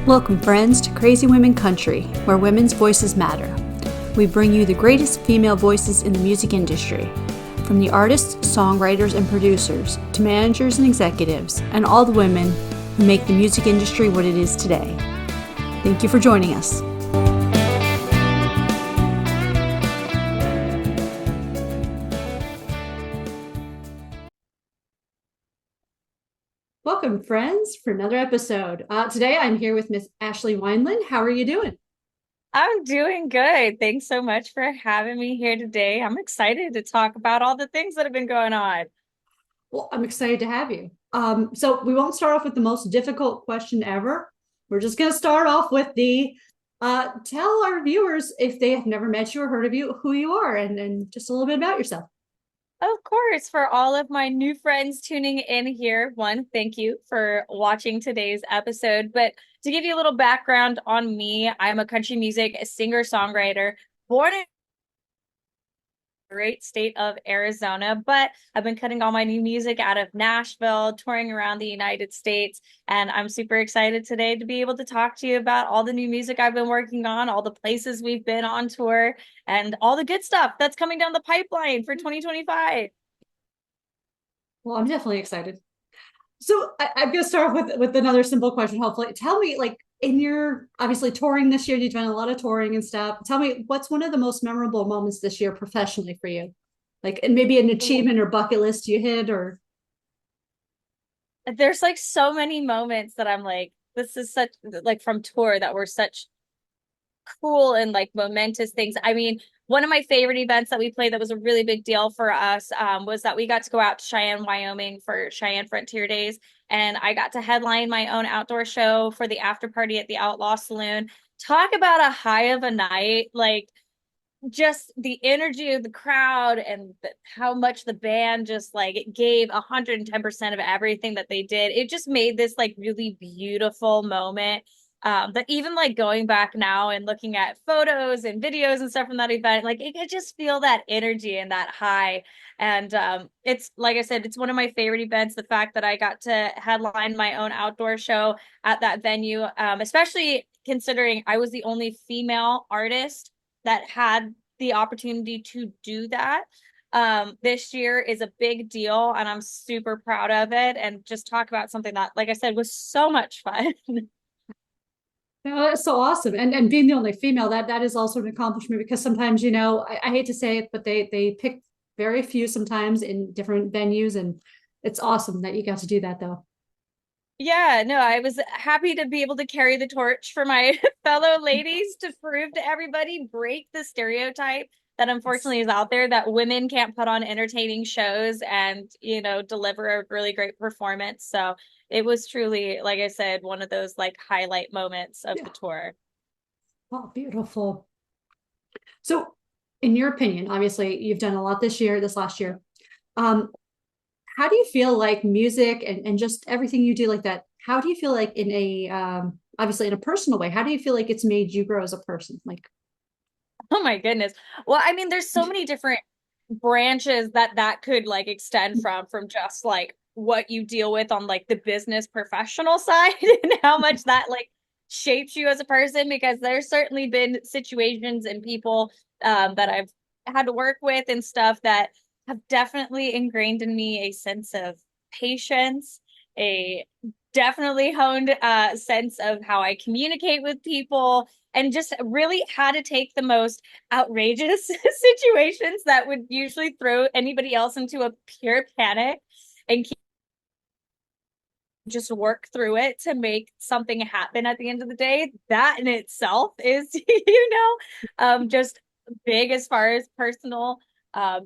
Welcome, friends, to Crazy Women Country, where women's voices matter. We bring you the greatest female voices in the music industry, from the artists, songwriters, and producers, to managers and executives, and all the women who make the music industry what it is today. Thank you for joining us. Welcome, friends, for another episode. Today, I'm here with Miss Ashley Wineland. How are you doing? I'm doing good. Thanks so much for having me here today. I'm excited to talk about all the things that have been going on. Well, I'm excited to have you. So we won't start off with the most difficult question ever. We're just going to start off with the tell our viewers, if they have never met you or heard of you, who you are and just a little bit about yourself. Of course, for all of my new friends tuning in here, one, thank you for watching today's episode. But to give you a little background on me, I'm a country music singer-songwriter, born in great state of Arizona, but I've been cutting all my new music out of Nashville, touring around the United States, and I'm super excited today to be able to talk to you about all the new music I've been working on, all the places we've been on tour, and all the good stuff that's coming down the pipeline for 2025. Well, I'm definitely excited. So I'm going to start with another simple question. Hopefully, tell me, like, in your obviously touring this year, you've done a lot of touring and stuff. Tell me, what's one of the most memorable moments this year professionally for you? Like, and maybe an achievement or bucket list you hit, or There's like so many moments that I'm like, this is such like from tour that were such cool and like momentous things. I mean, one of my favorite events that we played that was a really big deal for us was that we got to go out to Cheyenne, Wyoming for Cheyenne Frontier Days. And I got to headline my own outdoor show for the after party at the Outlaw Saloon. Talk about a high of a night. Like, just the energy of the crowd and how much the band just like it gave 110% of everything that they did. It just made this like really beautiful moment. That even like going back now and looking at photos and videos and stuff from that event, like it could just feel that energy and that high. And it's like I said, it's one of my favorite events. The fact that I got to headline my own outdoor show at that venue, especially considering I was the only female artist that had the opportunity to do that. This year is a big deal and I'm super proud of it. And just talk about something that, like I said, was so much fun. that's so awesome. And being the only female, that is also an accomplishment because sometimes, I hate to say it, but they pick very few sometimes in different venues, and it's awesome that you got to do that though. Yeah, no, I was happy to be able to carry the torch for my fellow ladies to prove to everybody, break the stereotype that unfortunately is out there that women can't put on entertaining shows and, deliver a really great performance. So it was truly, like I said, one of those like highlight moments of Yeah. the tour. Oh, beautiful. So, in your opinion, obviously you've done a lot this last year. Um, how do you feel like music and just everything you do like that? How do you feel like in a obviously in a personal way? How do you feel like it's made you grow as a person? Like, Oh my goodness. Well, I mean, there's so many different branches that could like extend from just like what you deal with on like the business professional side and how much that like shapes you as a person because there's certainly been situations and people that I've had to work with and stuff that have definitely ingrained in me a sense of patience, a definitely honed sense of how I communicate with people and just really how to take the most outrageous situations that would usually throw anybody else into a pure panic and just work through it to make something happen at the end of the day. That in itself is, just big as far as personal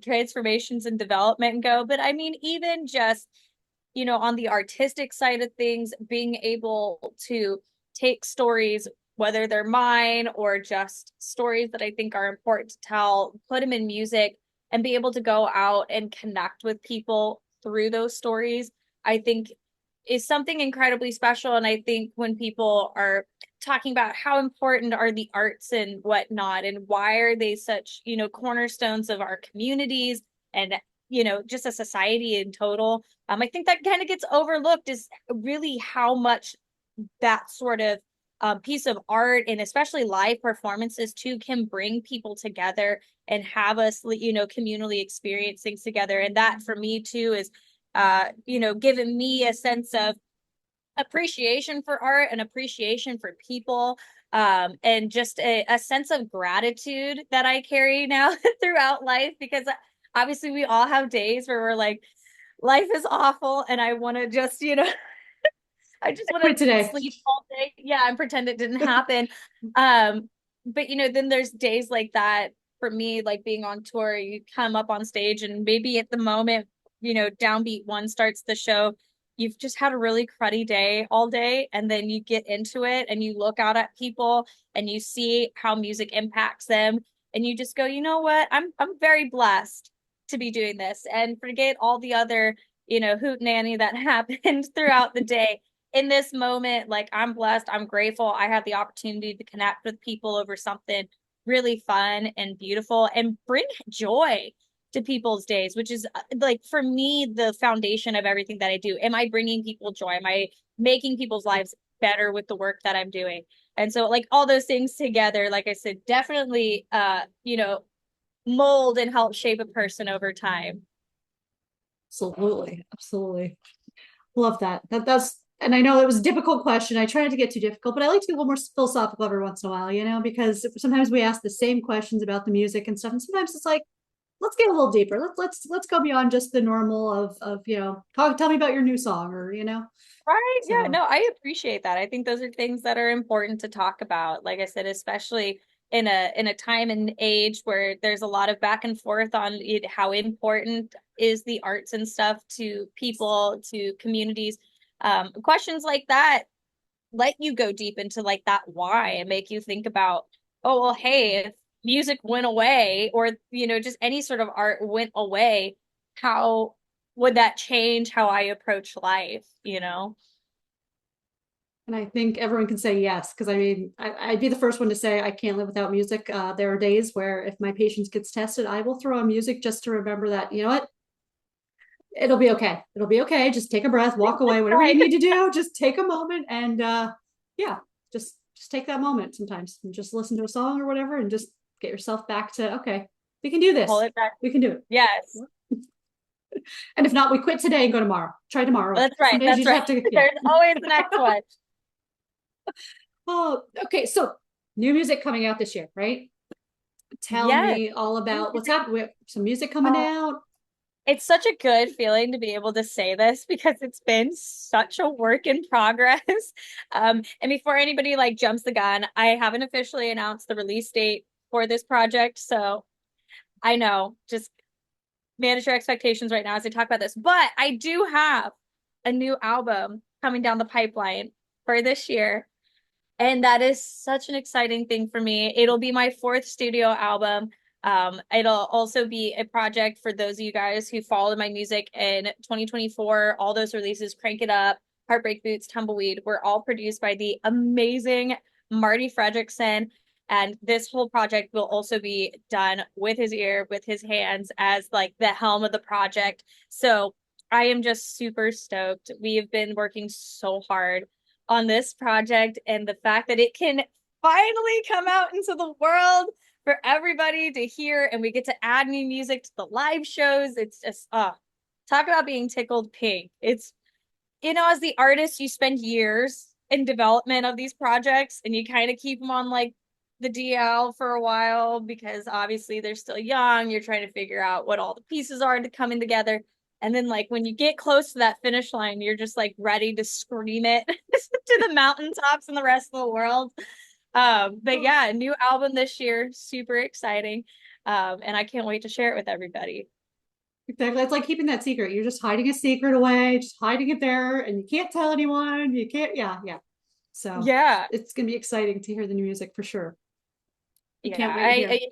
transformations and development go. But I mean, even just, on the artistic side of things, being able to take stories, whether they're mine or just stories that I think are important to tell, put them in music and be able to go out and connect with people through those stories, I think is something incredibly special. And I think when people are talking about how important are the arts and whatnot, and why are they such, cornerstones of our communities and, just a society in total, I think that kind of gets overlooked is really how much that sort of piece of art, and especially live performances too, can bring people together and have us, you know, communally experience things together. And that for me too is, you know, giving me a sense of appreciation for art and appreciation for people, and just a sense of gratitude that I carry now throughout life, because obviously we all have days where we're like, life is awful and I want to just, you know, I just want Quit to today. sleep all day. Yeah, and pretend it didn't happen. Um, but you know, then there's days like that for me, like being on tour, you come up on stage and maybe at the moment, you know, downbeat one starts the show, you've just had a really cruddy day all day, and then you get into it and you look out at people and you see how music impacts them, and you just go, you know what? I'm very blessed to be doing this, and forget all the other, you know, hoot nanny that happened throughout the day. In this moment, like, I'm blessed, I'm grateful. I have the opportunity to connect with people over something really fun and beautiful and bring joy to people's days, which is like for me the foundation of everything that I do. Am I bringing people joy? Am I making people's lives better with the work that I'm doing? And so like all those things together, like I said, definitely you know, mold and help shape a person over time. Absolutely. Absolutely. Love that. That's, and I know it was a difficult question. I tried to get too difficult, but I like to be a little more philosophical every once in a while, you know, because sometimes we ask the same questions about the music and stuff, and sometimes it's like, let's get a little deeper. Let's go beyond just the normal of you know, tell me about your new song, or you know. Right. Yeah. So No, I appreciate that. I think those are things that are important to talk about. Like I said, especially in a time and age where there's a lot of back and forth on it, how important is the arts and stuff to people, to communities. Questions like that let you go deep into like that why, and make you think about, oh, well, hey, if music went away, or, you know, just any sort of art went away, how would that change how I approach life, you know? and I think everyone can say yes, because I mean, I'd be the first one to say I can't live without music. There are days where if my patience gets tested, I will throw on music just to remember that, you know what, it'll be okay. It'll be okay. Just take a breath, walk away, whatever you Right. need to do. Just take a moment and yeah, just take that moment sometimes and just listen to a song or whatever and just get yourself back to okay, we can do Pull this. it back. We can do it. Yes. And if not, we quit today and go tomorrow. Try tomorrow. That's Some right. days you That's just right. have to, yeah. There's always the next one. Oh, okay. So new music coming out this year, right? Tell Yes. me all about what's happening. We have some music coming out. It's such a good feeling to be able to say this because it's been such a work in progress. And before anybody like jumps the gun, I haven't officially announced the release date for this project. So I know, just manage your expectations right now as I talk about this. But I do have a new album coming down the pipeline for this year. And that is such an exciting thing for me. It'll be my fourth studio album. It'll also be a project for those of you guys who followed my music in 2024. All those releases, Crank It Up, Heartbreak Boots, Tumbleweed, were all produced by the amazing Marty Fredrickson. And this whole project will also be done with his ear, with his hands, as like the helm of the project. So I am just super stoked. We have been working so hard on this project, and the fact that it can finally come out into the world for everybody to hear, and we get to add new music to the live shows. It's just talk about being tickled pink. It's, you know, as the artist, you spend years in development of these projects and you kind of keep them on like the DL for a while because obviously they're still young. You're trying to figure out what all the pieces are to coming together. And then like when you get close to that finish line, you're just like ready to scream it to the mountaintops and the rest of the world. But yeah, a new album this year, super exciting. And I can't wait to share it with everybody. Exactly. It's like keeping that secret. You're just hiding a secret away, just hiding it there, and you can't tell anyone. You can't, yeah, yeah. So Yeah. it's gonna be exciting to hear the new music for sure. I Yeah. can't wait here.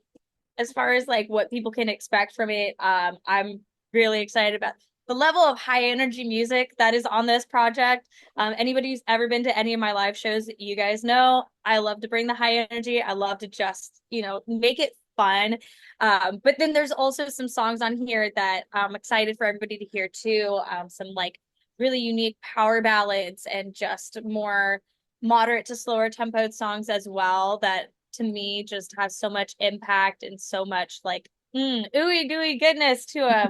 As far as like what people can expect from it, I'm really excited about the level of high energy music that is on this project. Anybody who's ever been to any of my live shows, you guys know I love to bring the high energy. I love to just, you know, make it fun. But then there's also some songs on here that I'm excited for everybody to hear too. Some like really unique power ballads and just more moderate to slower tempoed songs as well that to me just has so much impact and so much like ooey gooey goodness to them.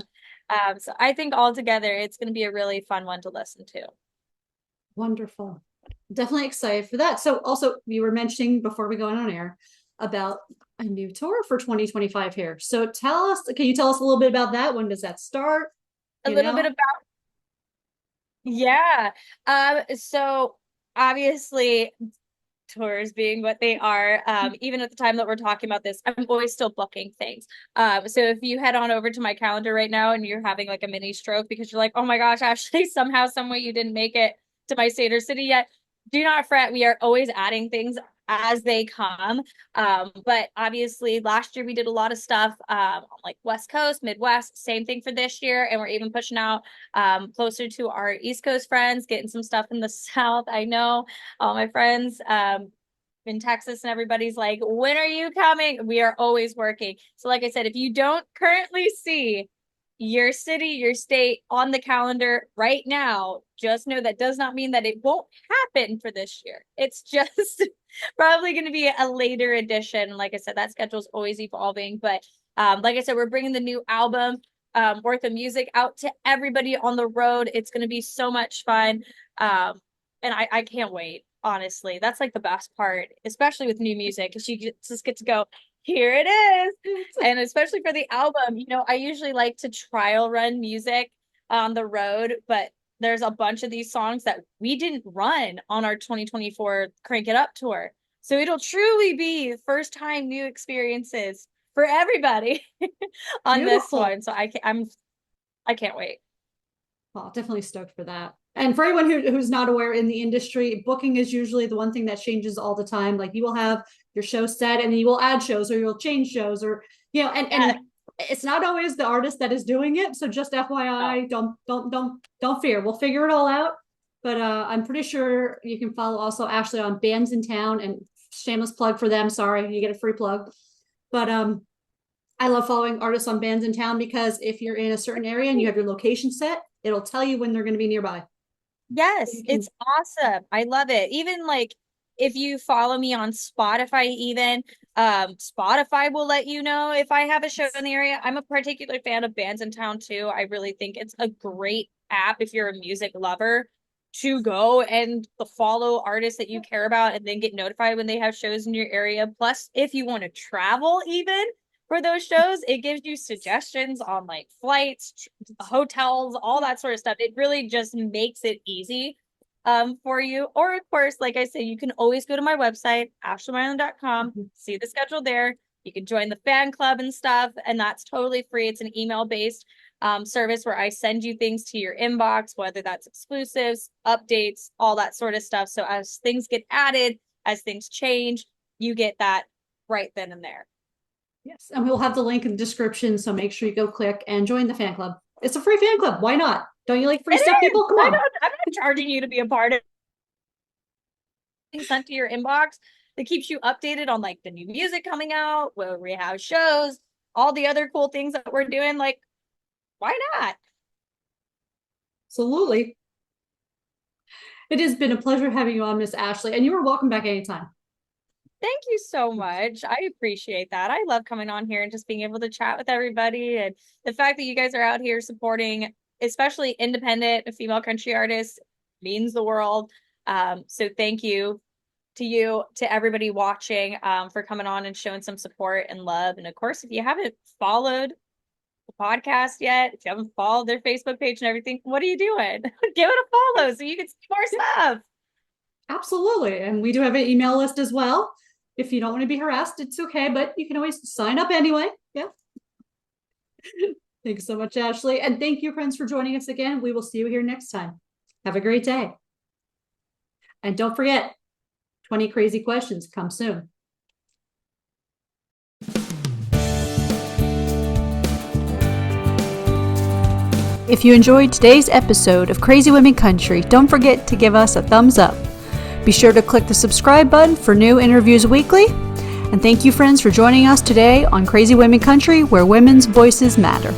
So I think altogether it's going to be a really fun one to listen to. Wonderful. Definitely excited for that. So also you were mentioning before we go on air about a new tour for 2025 here. So can you tell us a little bit about that? When does that start? A little bit about, yeah. So obviously tours being what they are, even at the time that we're talking about this, I'm always still booking things. So if you head on over to my calendar right now and you're having like a mini stroke because you're like, oh my gosh, Ashley, somehow, some way you didn't make it to my state or city yet, do not fret. We are always adding things as they come. But obviously last year we did a lot of stuff like West Coast, Midwest, same thing for this year. And we're even pushing out closer to our East Coast friends, getting some stuff in the South. I know all my friends in Texas and everybody's like, when are you coming? We are always working. So like I said, if you don't currently see your city, your state on the calendar right now, just know that does not mean that it won't happen for this year. It's just probably going to be a later edition. Like I said, that schedule is always evolving. But like I said, we're bringing the new album, Worth of Music, out to everybody on the road. It's going to be so much fun. And I can't wait, honestly. That's like the best part, especially with new music, because you just get to go, here it is. And especially for the album, I usually like to trial run music on the road, but there's a bunch of these songs that we didn't run on our 2024 Crank It Up tour. So it'll truly be first time new experiences for everybody on Beautiful. this one. So I can't wait. Well, definitely stoked for that. And for anyone who's not aware in the industry, booking is usually the one thing that changes all the time. Like you will have your show set and you will add shows or you'll change shows or, and it's not always the artist that is doing it. So just FYI, don't fear. We'll figure it all out. But I'm pretty sure you can follow also Ashley on Bands in Town, and shameless plug for them. Sorry, you get a free plug. But I love following artists on Bands in Town because if you're in a certain area and you have your location set, it'll tell you when they're going to be nearby. Yes, it's awesome. I love it. Even like if you follow me on Spotify, even Spotify will let you know if I have a show in the area. I'm a particular fan of Bands in Town too. I really think it's a great app if you're a music lover to go and follow artists that you care about and then get notified when they have shows in your area. Plus, if you want to travel even for those shows, it gives you suggestions on like flights, hotels, all that sort of stuff. It really just makes it easy for you. Or of course, like I said, you can always go to my website, ashleywineland.com, see the schedule there. You can join the fan club and stuff, and that's totally free. It's an email-based service where I send you things to your inbox, whether that's exclusives, updates, all that sort of stuff. So as things get added, as things change, you get that right then and there. Yes, and we'll have the link in the description, so make sure you go click and join the fan club. It's a free fan club. Why not? Don't you like free stuff, people? Come on. I'm not charging you to be a part of it. Sent to your inbox that keeps you updated on like the new music coming out, where we have shows, all the other cool things that we're doing. Like, why not? Absolutely. It has been a pleasure having you on, Miss Ashley, and you are welcome back anytime. Thank you so much. I appreciate that. I love coming on here and just being able to chat with everybody. And the fact that you guys are out here supporting, especially independent female country artists, means the world. So thank you, to everybody watching, for coming on and showing some support and love. And of course, if you haven't followed the podcast yet, if you haven't followed their Facebook page and everything, what are you doing? Give it a follow so you can see more stuff. Absolutely. And we do have an email list as well. If you don't want to be harassed, it's okay, but you can always sign up anyway. Yeah. Thanks so much, Ashley. And thank you, friends, for joining us again. We will see you here next time. Have a great day. And don't forget, 20 crazy questions come soon. If you enjoyed today's episode of Crazy Women Country, don't forget to give us a thumbs up. Be sure to click the subscribe button for new interviews weekly. And thank you, friends, for joining us today on Crazy Women Country, where women's voices matter.